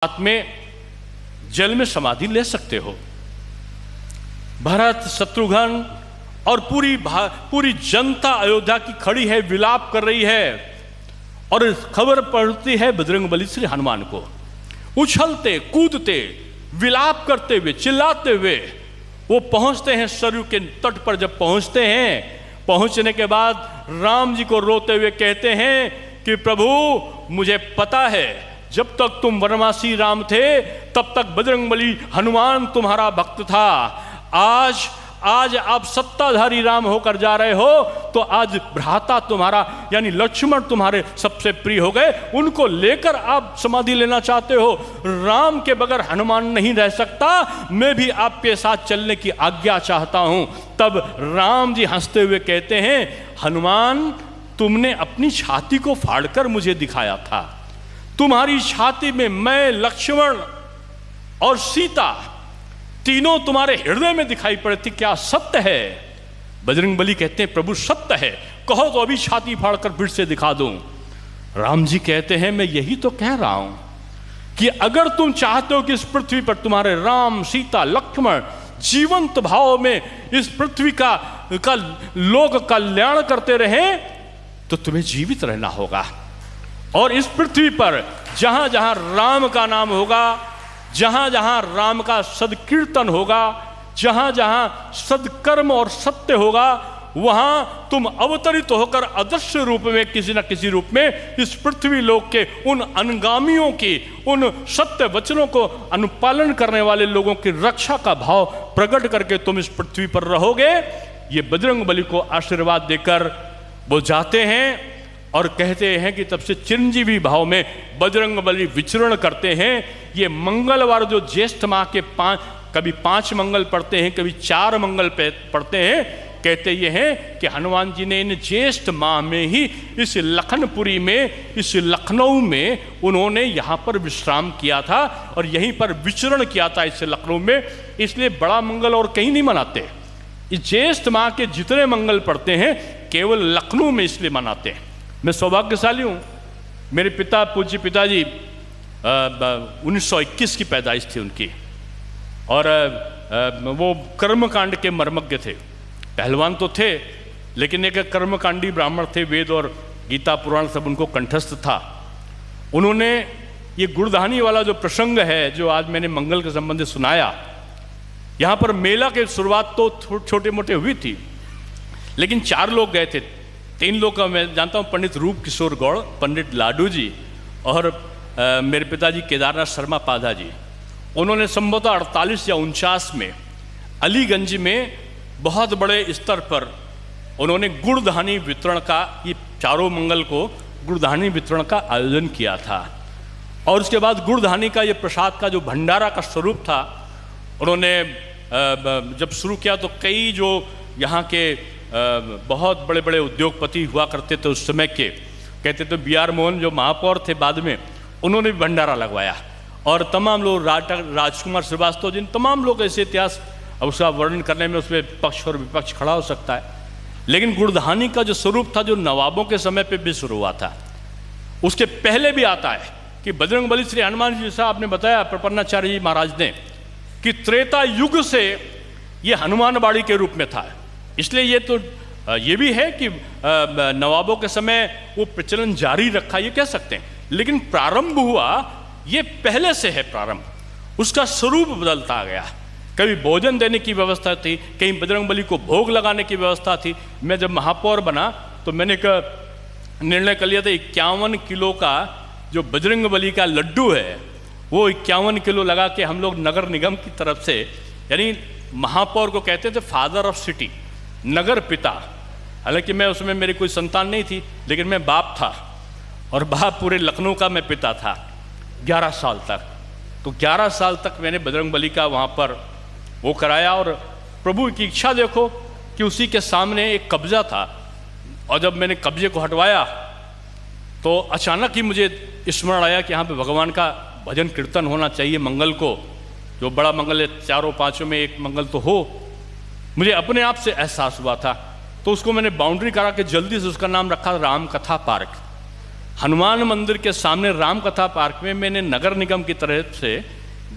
हाथ में जल में समाधि ले सकते हो। भरत, शत्रुघ्न और पूरी जनता अयोध्या की खड़ी है, विलाप कर रही है और खबर पड़ती है बजरंगबली श्री हनुमान को। उछलते कूदते विलाप करते हुए चिल्लाते हुए वो पहुंचते हैं सरयू के तट पर। जब पहुंचते हैं, पहुंचने के बाद राम जी को रोते हुए कहते हैं कि प्रभु मुझे पता है जब तक तुम वनवासी राम थे तब तक बजरंगबली हनुमान तुम्हारा भक्त था। आज आप सत्ताधारी राम होकर जा रहे हो तो आज भ्राता तुम्हारा यानी लक्ष्मण तुम्हारे सबसे प्रिय हो गए, उनको लेकर आप समाधि लेना चाहते हो। राम के बगैर हनुमान नहीं रह सकता, मैं भी आपके साथ चलने की आज्ञा चाहता हूं। तब राम जी हंसते हुए कहते हैं, हनुमान तुमने अपनी छाती को फाड़कर मुझे दिखाया था, तुम्हारी छाती में मैं, लक्ष्मण और सीता तीनों तुम्हारे हृदय में दिखाई पड़े थी, क्या सत्य है? बजरंगबली कहते हैं प्रभु सत्य है, कहो तो अभी छाती फाड़कर फिर से दिखा दूं। राम जी कहते हैं मैं यही तो कह रहा हूं कि अगर तुम चाहते हो कि इस पृथ्वी पर तुम्हारे राम, सीता, लक्ष्मण जीवंत भाव में इस पृथ्वी का लोग कल्याण करते रहें तो तुम्हें जीवित रहना होगा। और इस पृथ्वी पर जहां जहां राम का नाम होगा, जहां जहां राम का सदकीर्तन होगा, जहां जहां सदकर्म और सत्य होगा, वहां तुम अवतरित होकर अदृश्य रूप में किसी न किसी रूप में इस पृथ्वी लोक के उन अनुगामियों की, उन सत्य वचनों को अनुपालन करने वाले लोगों की रक्षा का भाव प्रकट करके तुम इस पृथ्वी पर रहोगे। ये बजरंगबली को आशीर्वाद देकर वो जाते हैं और कहते हैं कि तब से चिरंजीवी भाव में बजरंगबली विचरण करते हैं। ये मंगलवार जो ज्येष्ठ माह के कभी 5 मंगल पढ़ते हैं, कभी 4 मंगल पढ़ते हैं, कहते ये हैं कि हनुमान जी ने इन ज्येष्ठ माह में ही इस लखनपुरी में, इस लखनऊ में उन्होंने यहाँ पर विश्राम किया था और यहीं पर विचरण किया था इस लखनऊ में। इसलिए बड़ा मंगल और कहीं नहीं मनाते। इस ज्येष्ठ माह के जितने मंगल पढ़ते हैं केवल लखनऊ में इसलिए मनाते हैं। मैं सौभाग्यशाली हूँ, मेरे पिता, पूज्य पिताजी 1921 की पैदाइश थी उनकी और वो कर्मकांड के मर्मज्ञ थे। पहलवान तो थे लेकिन एक कर्मकांडी ब्राह्मण थे, वेद और गीता पुराण सब उनको कंठस्थ था। उन्होंने ये गुड़धानी वाला जो प्रसंग है जो आज मैंने मंगल के संबंध में सुनाया, यहाँ पर मेला की शुरुआत तो छोटे मोटे हुई थी लेकिन 4 लोग गए थे। 3 लोग का मैं जानता हूँ, पंडित रूप किशोर गौड़, पंडित लाडू जी और मेरे पिताजी केदारनाथ शर्मा पाधा जी। उन्होंने संभवतः 48 या 49 में अलीगंज में बहुत बड़े स्तर पर उन्होंने गुड़धानी वितरण का, ये चारों मंगल को गुड़धानी वितरण का आयोजन किया था। और उसके बाद गुड़धानी का ये प्रसाद का जो भंडारा का स्वरूप था, उन्होंने जब शुरू किया तो कई जो यहाँ के बहुत बड़े बड़े उद्योगपति हुआ करते थे उस समय के, कहते थे BR मोहन जो महापौर थे बाद में, उन्होंने भी भंडारा लगवाया और तमाम लोग, राजकुमार श्रीवास्तव जिन तमाम लोग, ऐसे इतिहास अब उसका वर्णन करने में उसमें पक्ष और विपक्ष खड़ा हो सकता है। लेकिन गुड़धानी का जो स्वरूप था जो नवाबों के समय पे भी शुरू हुआ था, उसके पहले भी आता है कि बजरंगबली श्री हनुमान जी, जैसा आपने बताया प्रपन्नाचार्य जी महाराज ने, कि त्रेता युग से ये हनुमान बाड़ी के रूप में था। इसलिए ये तो ये भी है कि नवाबों के समय वो प्रचलन जारी रखा, ये कह सकते हैं। लेकिन प्रारंभ हुआ ये पहले से है, प्रारंभ उसका स्वरूप बदलता गया। कभी भोजन देने की व्यवस्था थी, कहीं बजरंगबली को भोग लगाने की व्यवस्था थी। मैं जब महापौर बना तो मैंने एक निर्णय कर लिया था 51 किलो का जो बजरंगबली का लड्डू है वो 51 किलो लगा के हम लोग नगर निगम की तरफ से, यानी महापौर को कहते थे फादर ऑफ सिटी, नगर पिता। हालांकि मैं उसमें मेरी कोई संतान नहीं थी लेकिन मैं बाप था और बाप पूरे लखनऊ का मैं पिता था 11 साल तक। तो 11 साल तक मैंने बजरंगबली का वहाँ पर वो कराया और प्रभु की इच्छा देखो कि उसी के सामने एक कब्जा था और जब मैंने कब्जे को हटवाया तो अचानक ही मुझे स्मरण आया कि यहाँ पे भगवान का भजन कीर्तन होना चाहिए मंगल को, जो बड़ा मंगल है, 4-5 में एक मंगल तो हो। मुझे अपने आप से एहसास हुआ था तो उसको मैंने बाउंड्री करा के जल्दी से उसका नाम रखा राम कथा पार्क। हनुमान मंदिर के सामने रामकथा पार्क में मैंने नगर निगम की तरफ से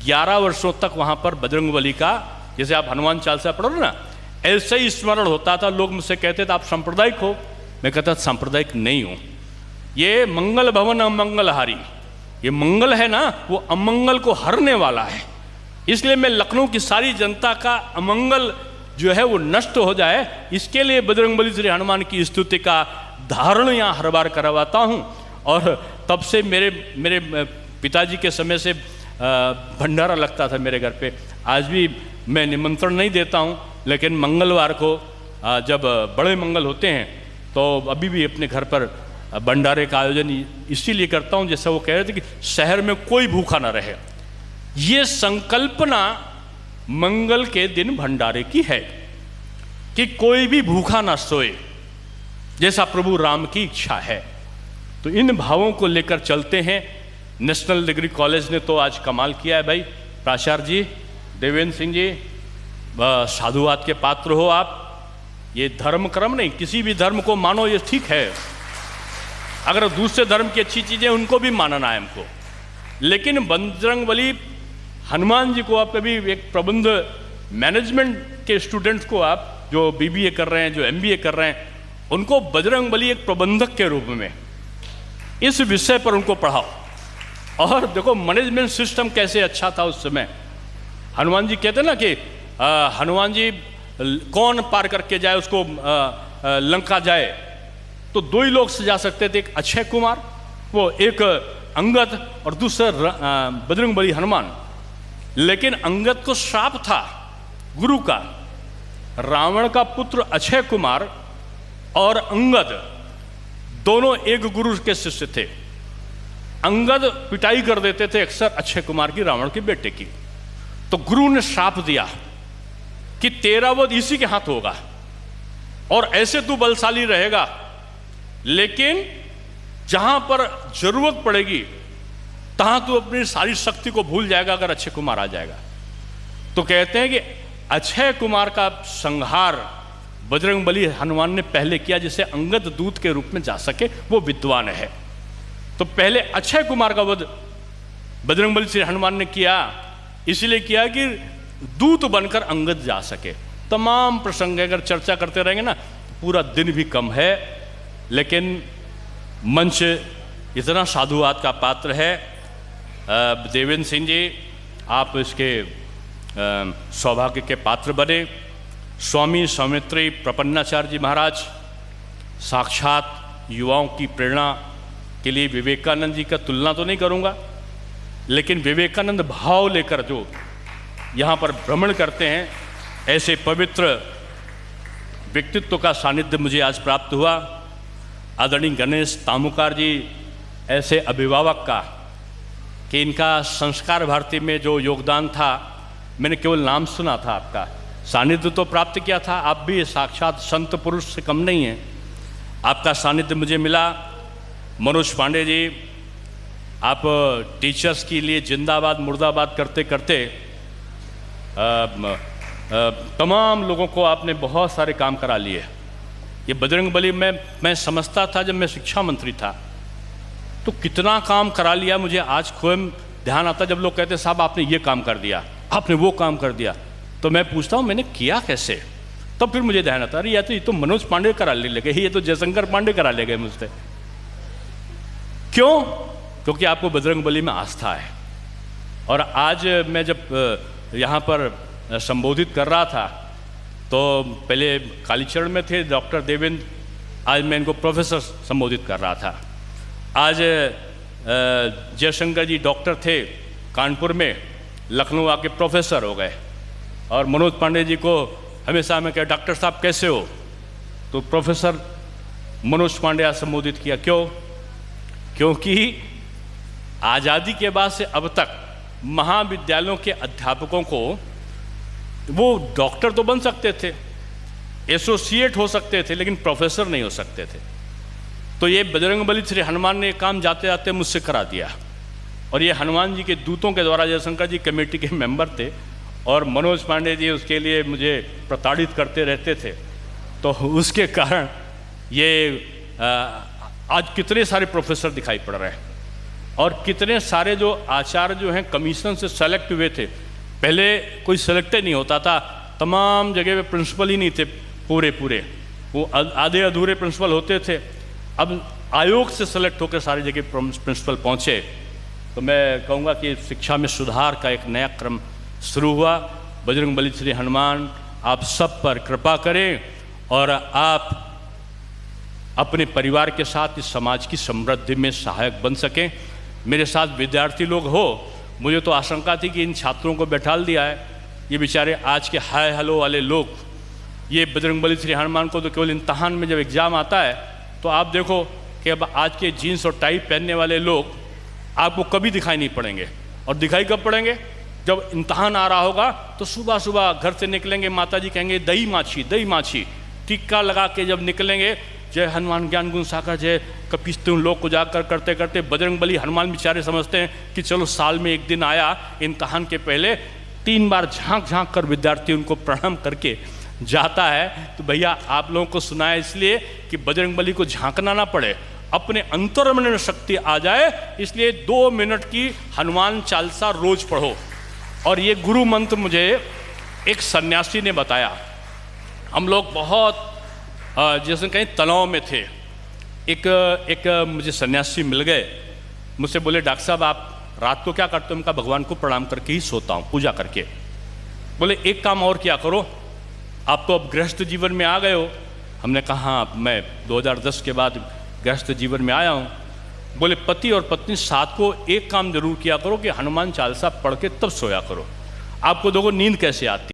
11 वर्षों तक वहाँ पर बजरंगबली का, जैसे आप हनुमान चालीसा पढ़ो ना, ऐसे ही स्मरण होता था। लोग मुझसे कहते थे आप सांप्रदायिक हो, मैं कहता सांप्रदायिक नहीं हूँ। ये मंगल भवन अमंगलहारी, ये मंगल है ना, वो अमंगल को हरने वाला है। इसलिए मैं लखनऊ की सारी जनता का अमंगल जो है वो नष्ट हो जाए, इसके लिए बजरंगबली श्री हनुमान की स्तुति का धारण यहाँ हर बार करवाता हूँ। और तब से मेरे पिताजी के समय से भंडारा लगता था मेरे घर पे। आज भी मैं निमंत्रण नहीं देता हूँ, लेकिन मंगलवार को जब बड़े मंगल होते हैं तो अभी भी अपने घर पर भंडारे का आयोजन इसीलिए करता हूँ, जैसे वो कह रहे थे कि शहर में कोई भूखा ना रहे। ये संकल्पना मंगल के दिन भंडारे की है कि कोई भी भूखा ना सोए, जैसा प्रभु राम की इच्छा है। तो इन भावों को लेकर चलते हैं। नेशनल डिग्री कॉलेज ने तो आज कमाल किया है भाई। प्राचार्य जी, देवेंद्र सिंह जी, साधुवाद के पात्र हो आप। ये धर्म कर्म नहीं, किसी भी धर्म को मानो, ये ठीक है। अगर दूसरे धर्म की अच्छी चीज़ें उनको भी मानना है हमको, लेकिन बजरंगबली हनुमान जी को आप कभी एक प्रबंध मैनेजमेंट के स्टूडेंट्स को, आप जो बीबीए कर रहे हैं, जो एमबीए कर रहे हैं, उनको बजरंगबली एक प्रबंधक के रूप में इस विषय पर उनको पढ़ाओ। और देखो मैनेजमेंट सिस्टम कैसे अच्छा था उस समय। हनुमान जी कहते ना कि हनुमान जी कौन पार करके जाए उसको लंका जाए, तो दो ही लोग सजा सकते थे, एक अक्षय कुमार, वो एक अंगद, और दूसरा बजरंगबली हनुमान। लेकिन अंगद को श्राप था गुरु का। रावण का पुत्र अक्षय कुमार और अंगद दोनों एक गुरु के शिष्य थे। अंगद पिटाई कर देते थे अक्सर अक्षय कुमार की, रावण के बेटे की। तो गुरु ने श्राप दिया कि तेरा वध इसी के हाथ होगा और ऐसे तू बलशाली रहेगा, लेकिन जहां पर जरूरत पड़ेगी तहां तू अपनी सारी शक्ति को भूल जाएगा अगर अक्षय कुमार आ जाएगा। तो कहते हैं कि अक्षय कुमार का संहार बजरंगबली हनुमान ने पहले किया, जिसे अंगद दूत के रूप में जा सके, वो विद्वान है। तो पहले अक्षय कुमार का वध बजरंगबली श्री हनुमान ने किया, इसलिए किया कि दूत बनकर अंगद जा सके। तमाम प्रसंग अगर चर्चा करते रहेंगे ना, पूरा दिन भी कम है। लेकिन मंच इतना साधुवाद का पात्र है। देवेंद्र सिंह जी, आप इसके सौभाग्य के पात्र बने। स्वामी सौमित्री प्रपन्नाचार्य जी महाराज, साक्षात युवाओं की प्रेरणा के लिए विवेकानंद जी का तुलना तो नहीं करूँगा, लेकिन विवेकानंद भाव लेकर जो यहाँ पर भ्रमण करते हैं, ऐसे पवित्र व्यक्तित्व का सानिध्य मुझे आज प्राप्त हुआ। आदरणीय गणेश तामुकार जी ऐसे अभिभावक का, कि इनका संस्कार भारती में जो योगदान था, मैंने केवल नाम सुना था, आपका सानिध्य तो प्राप्त किया था। आप भी साक्षात संत पुरुष से कम नहीं हैं, आपका सानिध्य मुझे मिला। मनोज पांडे जी, आप टीचर्स के लिए जिंदाबाद मुर्दाबाद करते करते तमाम लोगों को आपने बहुत सारे काम करा लिए। ये बजरंगबली में मैं समझता था जब मैं शिक्षा मंत्री था, तो कितना काम करा लिया। मुझे आज स्वयं ध्यान आता जब लोग कहते साहब आपने ये काम कर दिया, आपने वो काम कर दिया, तो मैं पूछता हूँ मैंने किया कैसे। तब फिर मुझे ध्यान आता, अरे ये तो मनोज पांडे करा ले गए, ये तो जयशंकर पांडे करा ले गए मुझसे। क्यों? क्योंकि आपको बजरंगबली में आस्था है। और आज मैं जब यहाँ पर संबोधित कर रहा था, तो पहले कालीचरण में थे डॉक्टर देवेंद्र, आज मैं इनको प्रोफेसर संबोधित कर रहा था। आज जयशंकर जी डॉक्टर थे कानपुर में, लखनऊ आके प्रोफेसर हो गए। और मनोज पांडे जी को हमेशा मैं कह, डॉक्टर साहब कैसे हो, तो प्रोफेसर मनोज पांडे आज संबोधित किया। क्यों? क्योंकि आज़ादी के बाद से अब तक महाविद्यालयों के अध्यापकों को, वो डॉक्टर तो बन सकते थे, एसोसिएट हो सकते थे, लेकिन प्रोफेसर नहीं हो सकते थे। तो ये बजरंगबली श्री हनुमान ने काम जाते जाते मुझसे करा दिया। और ये हनुमान जी के दूतों के द्वारा, जयशंकर जी कमेटी के मेंबर थे और मनोज पांडे जी उसके लिए मुझे प्रताड़ित करते रहते थे, तो उसके कारण ये आज कितने सारे प्रोफेसर दिखाई पड़ रहे हैं और कितने सारे जो आचार्य जो हैं कमीशन से सेलेक्ट हुए थे। पहले कोई सेलेक्ट नहीं होता था, तमाम जगह पे प्रिंसिपल ही नहीं थे पूरे, वो आधे अधूरे प्रिंसिपल होते थे। अब आयोग से सेलेक्ट होकर सारी जगह प्रिंसिपल पहुँचे। तो मैं कहूँगा कि शिक्षा में सुधार का एक नया क्रम शुरू हुआ। बजरंगबली श्री हनुमान आप सब पर कृपा करें और आप अपने परिवार के साथ इस समाज की समृद्धि में सहायक बन सकें। मेरे साथ विद्यार्थी लोग हो, मुझे तो आशंका थी कि इन छात्रों को बैठाल दिया है, ये बेचारे आज के हाय हेलो वाले लोग, ये बजरंगबली श्री हनुमान को तो केवल इम्तहान में जब एग्ज़ाम आता है तो आप देखो कि अब आज के जीन्स और टाई पहनने वाले लोग आपको कभी दिखाई नहीं पड़ेंगे। और दिखाई कब पड़ेंगे? जब इम्तहान आ रहा होगा तो सुबह सुबह घर से निकलेंगे, माता जी कहेंगे दही माछी, टिक्का लगा के जब निकलेंगे, जय हनुमान ज्ञान गुण सागर जय कपीस उन लोग को जाकर करते करते बजरंगबली हनुमान बेचारे समझते हैं कि चलो साल में एक दिन आया, इम्तहान के पहले 3 बार झांक कर विद्यार्थी उनको प्रणाम करके जाता है। तो भैया आप लोगों को सुनाया इसलिए कि बजरंगबली को झांकना ना पड़े, अपने अंतर्मन में शक्ति आ जाए, इसलिए 2 मिनट की हनुमान चालीसा रोज पढ़ो। और ये गुरु मंत्र मुझे एक सन्यासी ने बताया। हम लोग बहुत जैसे कहीं तनाव में थे, एक मुझे सन्यासी मिल गए, मुझसे बोले डॉक्टर साहब आप रात को क्या करते हो? उनका भगवान को प्रणाम करके ही सोता हूँ, पूजा करके। बोले एक काम और क्या करो, आप तो अब गृहस्थ जीवन में आ गए हो। हमने कहा हाँ, मैं 2010 के बाद गृहस्थ जीवन में आया हूँ। बोले पति और पत्नी साथ को एक काम जरूर किया करो कि हनुमान चालीसा पढ़ के तब सोया करो, आपको देखो नींद कैसे आती।